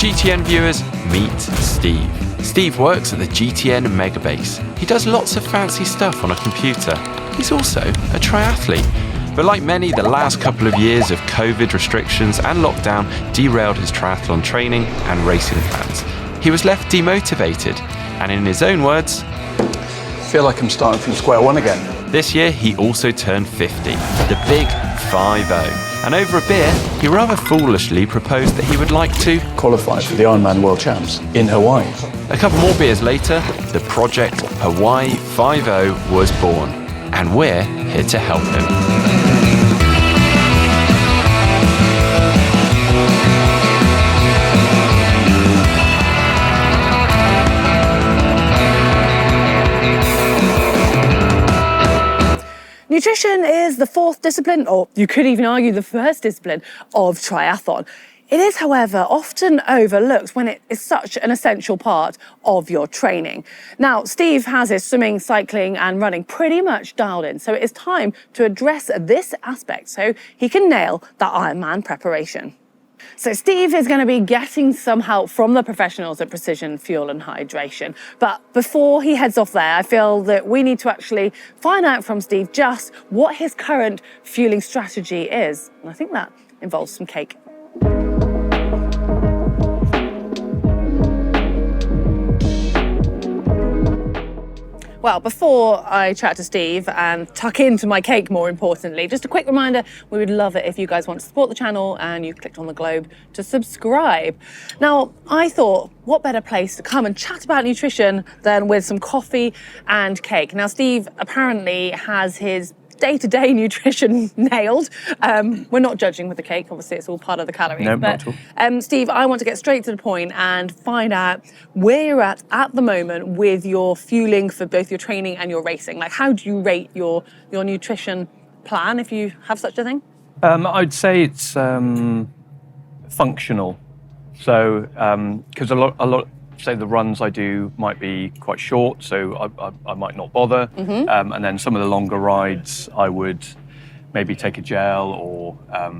GTN viewers, meet Steve. Steve works at the GTN Megabase. He does lots of fancy stuff on a computer. He's also a triathlete. But like many, the last couple of years of COVID restrictions and lockdown derailed his triathlon training and racing plans. He was left demotivated, and in his own words, I feel like I'm starting from square one again. This year he also turned 50, the big 50. And over a beer, he rather foolishly proposed that he would like to Qualify for the Ironman World Champs in Hawaii. A couple more beers later, the project Hawaii 50 was born, and we're here to help him. Nutrition is the fourth discipline, or you could even argue the first discipline of triathlon. It is, however, often overlooked when it is such an essential part of your training. Now, Steve has his swimming, cycling and running pretty much dialed in, so it is time to address this aspect so he can nail that Ironman preparation. So Steve is going to be getting some help from the professionals at Precision Fuel and Hydration. But before he heads off there, I feel that we need to actually find out from Steve just what his current fueling strategy is. And I think that involves some cake. Well, before I chat to Steve and tuck into my cake, more importantly, just a quick reminder, we would love it if you guys want to support the channel and you clicked on the globe to subscribe. Now, I thought, what better place to come and chat about nutrition than with some coffee and cake? Now, Steve apparently has his day-to-day nutrition nailed. We're not judging with the cake, obviously it's all part of the calories. No, not at all. Steve, I want to get straight to the point and find out where you're at the moment with your fueling for both your training and your racing. Like, how do you rate your nutrition plan, if you have such a thing? I'd say it's functional. So, because a lot, say the runs I do might be quite short, so I might not bother. Mm-hmm. And then some of the longer rides, I would maybe take a gel or, a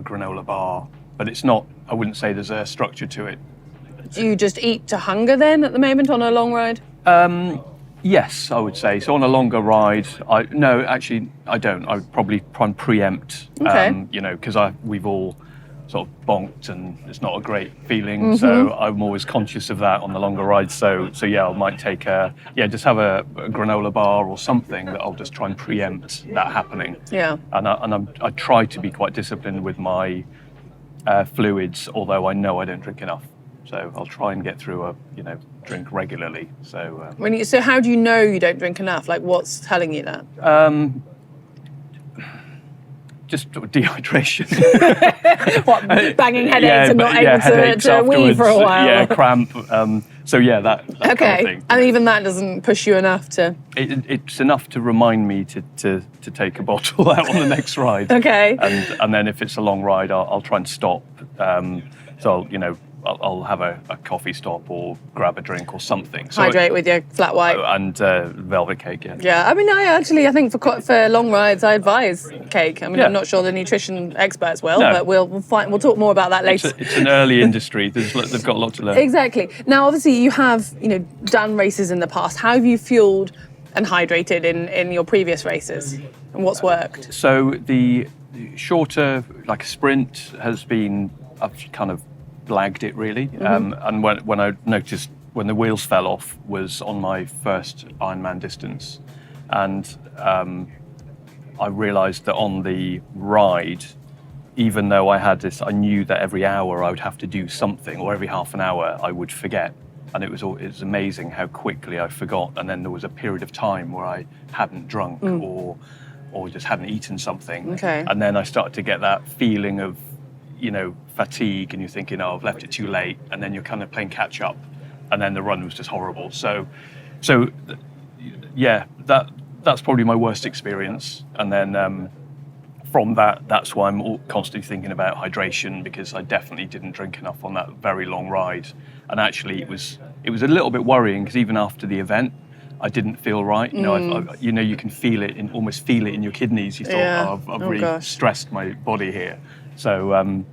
granola bar. But it's not, I wouldn't say there's a structure to it. Do you just eat to hunger then at the moment on a long ride? Yes, I would say. So on a longer ride, I don't. I would probably try and preempt, Okay. because we've all sort of bonked and it's not a great feeling. Mm-hmm. So I'm always conscious of that on the longer rides. So yeah, I might take just have a granola bar or something that I'll just try and preempt that happening. Yeah. And I try to be quite disciplined with my fluids, although I know I don't drink enough. So I'll try and get through drink regularly. So So how do you know you don't drink enough? Like, what's telling you that? Just dehydration. What, banging headaches and not able to wee for a while? Yeah, cramp. That Okay, kind of thing. and even that doesn't push you enough to... It's enough to remind me to take a bottle out on the next ride. Okay. And then if it's a long ride, I'll try and stop. I'll have a coffee stop or grab a drink or something. So Hydrate with your flat white. And velvet cake, yeah. Yeah, I mean, I think for long rides, I advise cake. I mean, I'm not sure the nutrition experts will, but we'll talk more about that later. It's an early industry. They've got a lot to learn. Exactly. Now, obviously, you have done races in the past. How have you fueled and hydrated in your previous races, and what's worked? So the shorter, like a sprint, has been, I've kind of blagged it really. Mm-hmm. And when I noticed when the wheels fell off was on my first Ironman distance, and I realised that on the ride, even though I had this, I knew that every hour I would have to do something, or every half an hour I would forget. And it was amazing how quickly I forgot. And then there was a period of time where I hadn't drunk or just hadn't eaten something. Okay. And then I started to get that feeling of, fatigue, and you're thinking, I've left it too late. And then you're kind of playing catch up. And then the run was just horrible. So yeah, that's probably my worst experience. And then from that's why I'm constantly thinking about hydration, because I definitely didn't drink enough on that very long ride. And actually it was a little bit worrying, because even after the event, I didn't feel right. You can feel it, almost feel it in your kidneys. You thought, I've really stressed my body here. So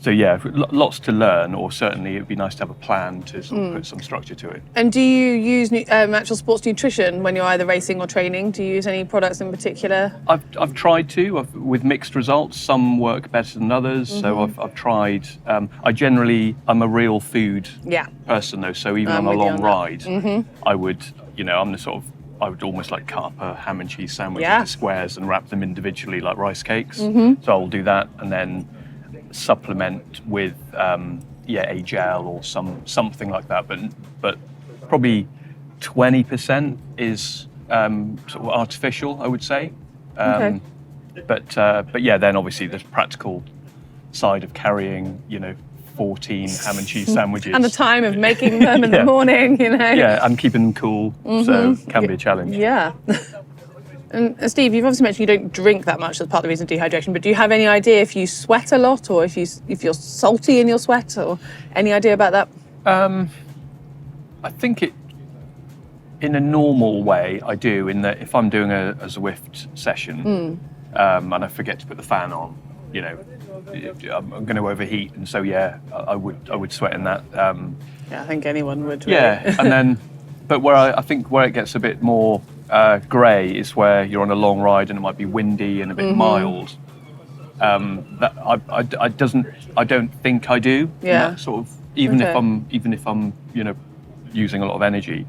So yeah, lots to learn, or certainly it'd be nice to have a plan to sort of put some structure to it. And do you use actual sports nutrition when you're either racing or training? Do you use any products in particular? I've tried to, with mixed results. Some work better than others. So I've tried. I'm a real food person though. So even on a long ride, I would, I would almost like cut up a ham and cheese sandwich into squares and wrap them individually like rice cakes. So I'll do that and then supplement with a gel or something like that. But probably 20% is sort of artificial, I would say. But yeah, then obviously there's practical side of carrying, 14 ham and cheese sandwiches. And the time of making them in the morning, Yeah, and keeping them cool, so it can be a challenge. Yeah. And Steve, you've obviously mentioned you don't drink that much as part of the reason of dehydration, but do you have any idea if you sweat a lot or if you're salty in your sweat, or any idea about that? I think in a normal way, I do, in that if I'm doing a Zwift session and I forget to put the fan on, I'm going to overheat, and so I would sweat in that. Yeah, I think anyone would. Really. Yeah, and then, but I think where it gets a bit more grey is where you're on a long ride and it might be windy and a bit mild. That I don't think I do. Yeah. That sort of even if I'm using a lot of energy.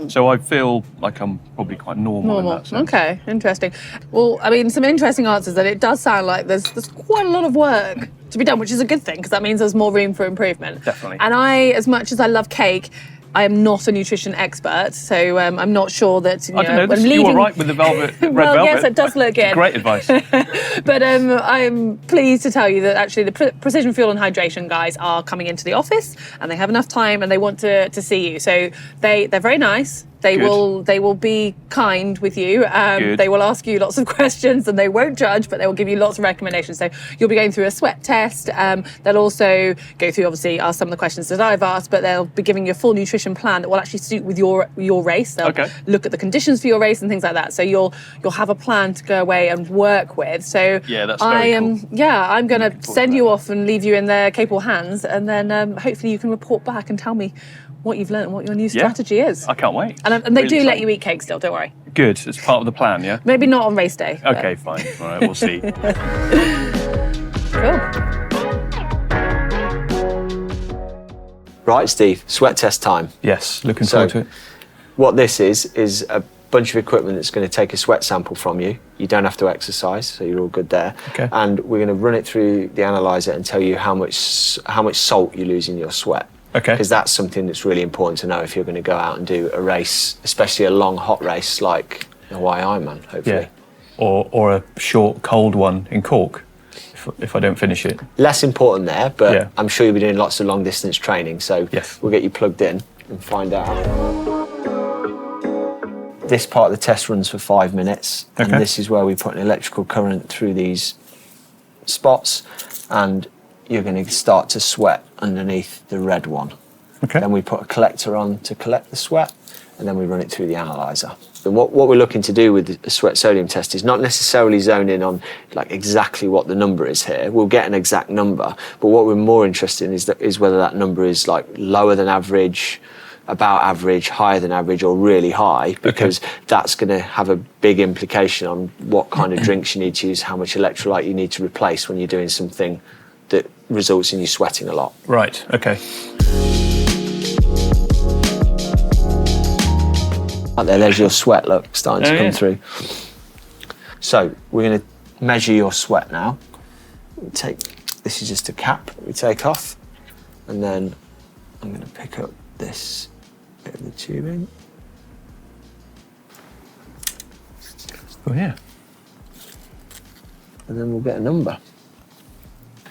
So I feel like I'm probably quite normal in that sense. Okay, interesting. Well, I mean, some interesting answers, and it does sound like there's quite a lot of work to be done, which is a good thing because that means there's more room for improvement. Definitely. And as much as I love cake, I am not a nutrition expert, so I'm not sure that. I don't know. You were right with the red velvet. Yes, it does look good. Great advice. But I'm pleased to tell you that actually the Precision Fuel and Hydration guys are coming into the office, and they have enough time, and they want to see you. So they're very nice. They will be kind with you. They will ask you lots of questions, and they won't judge, but they will give you lots of recommendations. So you'll be going through a sweat test. They'll also go through, obviously, ask some of the questions that I've asked, but they'll be giving you a full nutrition plan that will actually suit with your race. They'll look at the conditions for your race and things like that. So you'll have a plan to go away and work with. So yeah, that's very cool. I'm going to send you off and leave you in their capable hands, and then hopefully you can report back and tell me what you've learned and what your new strategy is. I can't wait. And they do let you eat cake still, don't worry. Good, it's part of the plan, yeah? Maybe not on race day. Okay, fine. All right, we'll see. Cool. Right, Steve, sweat test time. Yes, looking forward to it. What this is a bunch of equipment that's going to take a sweat sample from you. You don't have to exercise, so you're all good there. Okay. And we're going to run it through the analyzer and tell you how much salt you lose in your sweat. Okay. Because that's something that's really important to know if you're going to go out and do a race, especially a long, hot race like the Hawaii Ironman, hopefully. Yeah. Or a short, cold one in Cork, if I don't finish it. Less important there, but I'm sure you'll be doing lots of long distance training, so we'll get you plugged in and find out. This part of the test runs for 5 minutes, and this is where we put an electrical current through these spots, and you're going to start to sweat underneath the red one. Okay. Then we put a collector on to collect the sweat, and then we run it through the analyzer. And what we're looking to do with the sweat sodium test is not necessarily zone in on like exactly what the number is here. We'll get an exact number, but what we're more interested in is whether that number is like lower than average, about average, higher than average, or really high, because that's going to have a big implication on what kind of drinks you need to use, how much electrolyte you need to replace when you're doing something that results in you sweating a lot. Right, okay. Right there's your sweat, look, starting to come through. So we're going to measure your sweat now. This is just a cap that we take off, and then I'm going to pick up this bit of the tubing. Oh yeah. And then we'll get a number.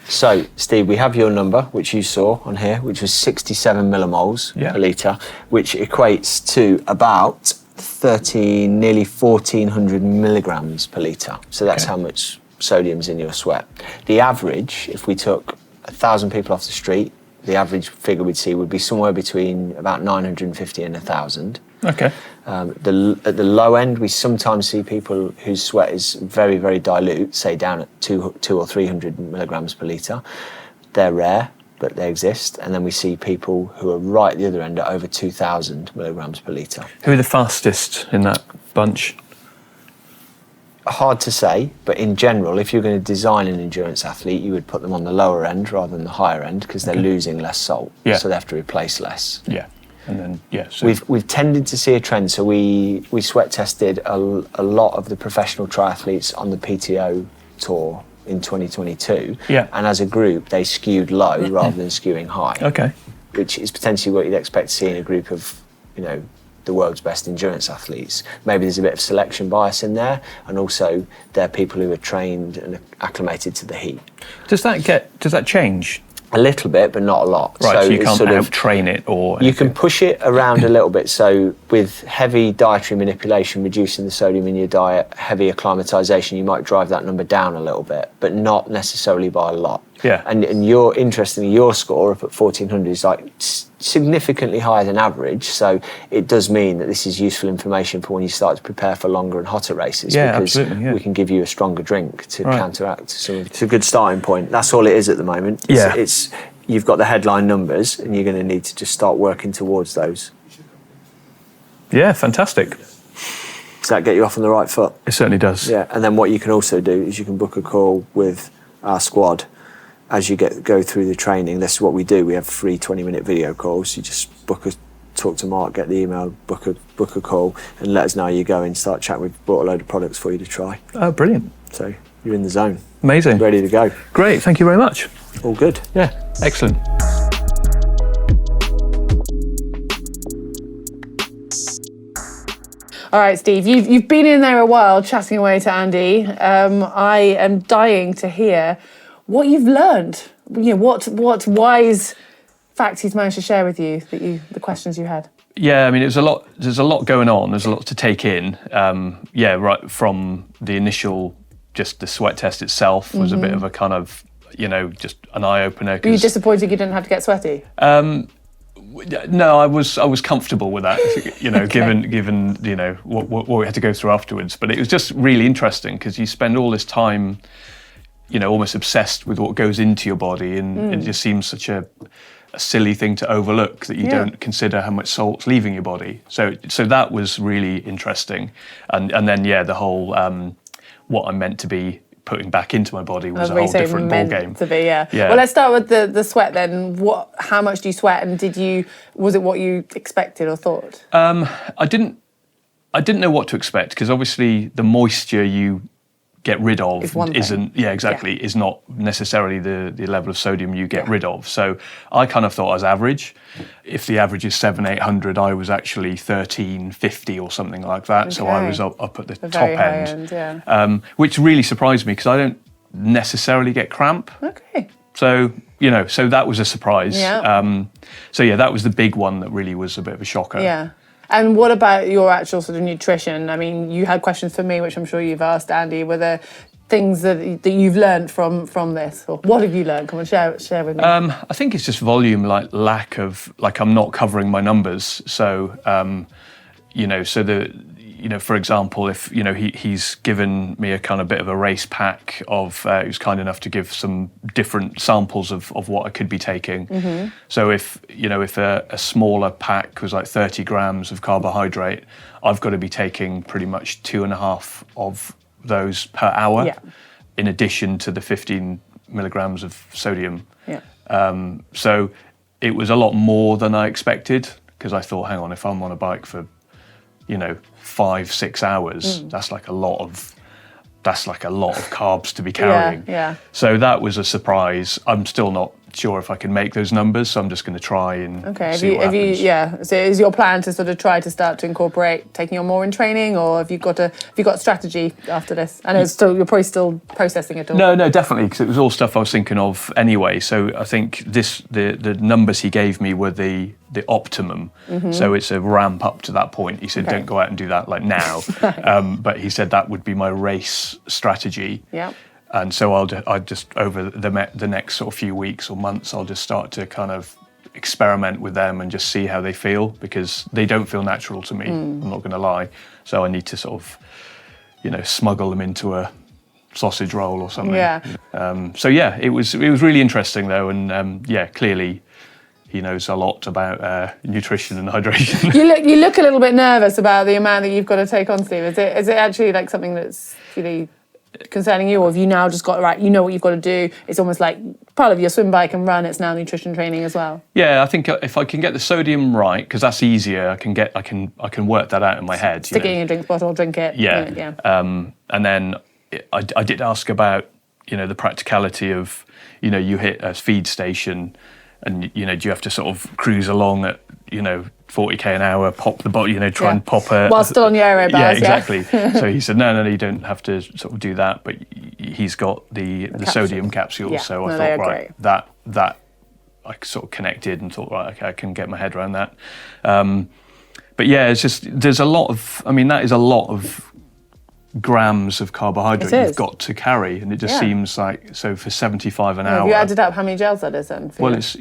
So, Steve, we have your number, which you saw on here, which was 67 millimoles per litre, which equates to about nearly 1,400 milligrams per litre. So that's how much sodium's in your sweat. The average, if we took 1,000 people off the street, the average figure we'd see would be somewhere between about 950 and 1,000. Okay. At the low end, we sometimes see people whose sweat is very, very dilute, say down at 200 or 300 milligrams per litre. They're rare, but they exist. And then we see people who are right at the other end at over 2,000 milligrams per litre. Who are the fastest in that bunch? Hard to say, but in general, if you're going to design an endurance athlete, you would put them on the lower end rather than the higher end because they're losing less salt, so they have to replace less. Yeah, and then So we've tended to see a trend. So we sweat tested a lot of the professional triathletes on the PTO tour in 2022. Yeah. And as a group, they skewed low rather than skewing high. Okay. Which is potentially what you'd expect to see in a group of, the world's best endurance athletes. Maybe there's a bit of selection bias in there, and also they're people who are trained and acclimated to the heat. Does that change? A little bit, but not a lot. Right, so you can't sort of out-train it or anything. You can push it around a little bit. So with heavy dietary manipulation, reducing the sodium in your diet, heavy acclimatization, you might drive that number down a little bit, but not necessarily by a lot. Yeah. And interestingly, your score up at 1,400 is like significantly higher than average. So it does mean that this is useful information for when you start to prepare for longer and hotter races. Yeah, because absolutely, yeah. we can give you a stronger drink to Right. counteract some of. It's a good starting point. That's all it is at the moment. It's you've got the headline numbers, and you're going to need to just start working towards those. Yeah, fantastic. Does that get you off on the right foot? It certainly does. Yeah, and then what you can also do is you can book a call with our squad as you go through the training. This is what we do. We have free 20-minute video calls. You just talk to Mark, get the email, book a call, and let us know how you go and start chatting. We've brought a load of products for you to try. Oh, brilliant. So you're in the zone. Amazing. Ready to go. Great, thank you very much. All good. Yeah, excellent. All right, Steve, you've been in there a while chatting away to Andy. I am dying to hear what you've learned. What wise facts he's managed to share with you, the questions you had. Yeah, I mean, there's a lot going on. There's a lot to take in. Right from the initial, just the sweat test itself was a bit of a kind of, just an eye opener. Were you disappointed you didn't have to get sweaty? No, I was comfortable with that, given what we had to go through afterwards. But it was just really interesting because you spend all this time, almost obsessed with what goes into your body, and it just seems such a silly thing to overlook that you don't consider how much salt's leaving your body. So that was really interesting, and then the whole what I'm meant to be putting back into my body was a whole different ball game. To be, yeah. Well, let's start with the sweat then. How much do you sweat, and was it what you expected or thought? I didn't know what to expect, because obviously the moisture you get rid of is not necessarily the level of sodium you get rid of. So I kind of thought I was average. If the average is 700-800, I was actually 1350 or something like that. Okay. So I was up at the top end, which really surprised me because I don't necessarily get cramp. Okay. So so that was a surprise. Yeah. That was the big one that really was a bit of a shocker. Yeah. And what about your actual sort of nutrition? I mean, you had questions for me, which I'm sure you've asked Andy. Were there things that you've learned from this? Or what have you learned? Come on, share with me. I think it's just volume, lack of, I'm not covering my numbers. So, for example, if, he's given me a kind of bit of a race pack of, he was kind enough to give some different samples of what I could be taking. Mm-hmm. So if a smaller pack was like 30 grams of carbohydrate, I've got to be taking pretty much 2.5 of those per hour, in addition to the 15 milligrams of sodium. Yeah. So it was a lot more than I expected, because I thought, hang on, if I'm on a bike for 5-6 hours, that's like a lot of carbs to be carrying. Yeah. So that was a surprise. I'm still not sure if I can make those numbers, so I'm just going to try and see what happens. So is your plan to sort of try to start to incorporate taking on more in training, or have you got strategy after this? I know you're probably still processing it all. No, definitely, because it was all stuff I was thinking of anyway. So I think the numbers he gave me were the optimum. Mm-hmm. So it's a ramp up to that point. He said, don't go out and do that now. But he said that would be my race strategy. Yeah. And so I just over the next sort of few weeks or months, I'll just start to kind of experiment with them and just see how they feel, because they don't feel natural to me. I'm not going to lie. So I need to sort of, smuggle them into a sausage roll or something. Yeah. So yeah, it was really interesting though, and clearly he knows a lot about nutrition and hydration. You look a little bit nervous about the amount that you've got to take on, Steve. Is it actually like something that's really concerning you, or have you now just got it right? You know what you've got to do. It's almost like part of your swim, bike and run. It's now nutrition training as well. Yeah, I think if I can get the sodium right, because that's easier, I can work that out in my head. Stick it in your drink bottle, drink it. Yeah. And then I did ask about the practicality of you hit a feed station. And, do you have to sort of cruise along at, 40k an hour, pop the bottle, try and pop it. While still on your aero bars, yeah, exactly. So he said, no, you don't have to sort of do that. But he's got the sodium capsules. Yeah. So I thought, right, that I sort of connected and thought, right, okay, I can get my head around that. But yeah, it's just, there's a lot of, that is a lot of grams of carbohydrate you've got to carry, and it just seems like, so for 75 an hour. Have you added up how many gels that is then? Well, it's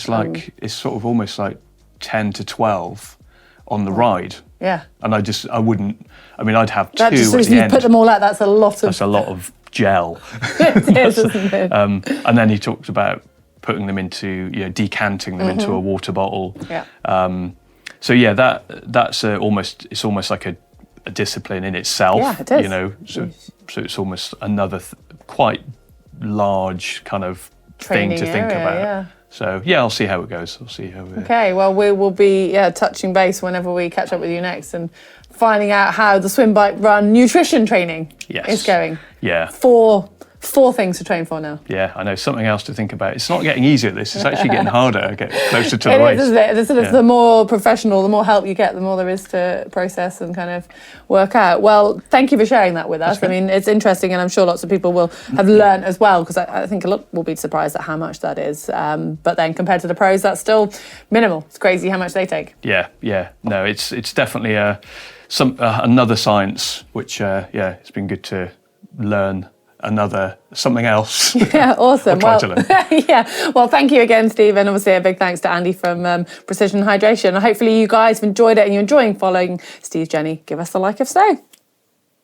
like it's sort of almost like 10 to 12 on the ride. Yeah. And I wouldn't. I'd have two. That just at the end. Put them all out. That's a lot of. That's a lot of gel. It is, isn't it? And then he talked about putting them into, decanting them into a water bottle. Yeah. So yeah, that's it's almost like a discipline in itself. Yeah, it is. So it's almost another quite large kind of training thing to think about. Yeah. So yeah, I'll see how it goes. Okay, well we will be touching base whenever we catch up with you next and finding out how the swim, bike, run nutrition training is going. Yeah. Four things to train for now. Yeah, I know, something else to think about. It's not getting easier, this. It's actually getting harder. I get closer to the race. It is, isn't it? The more professional, the more help you get, the more there is to process and kind of work out. Well, thank you for sharing that with us. It's interesting, and I'm sure lots of people will have learned as well, because I think a lot will be surprised at how much that is. But then compared to the pros, that's still minimal. It's crazy how much they take. Yeah. No, it's definitely another science, which, it's been good to learn something else. Yeah, awesome. Try to learn. Yeah. Well, thank you again, Steve, and obviously a big thanks to Andy from Precision Hydration. Hopefully you guys have enjoyed it and you're enjoying following Steve's journey. Give us a like if so.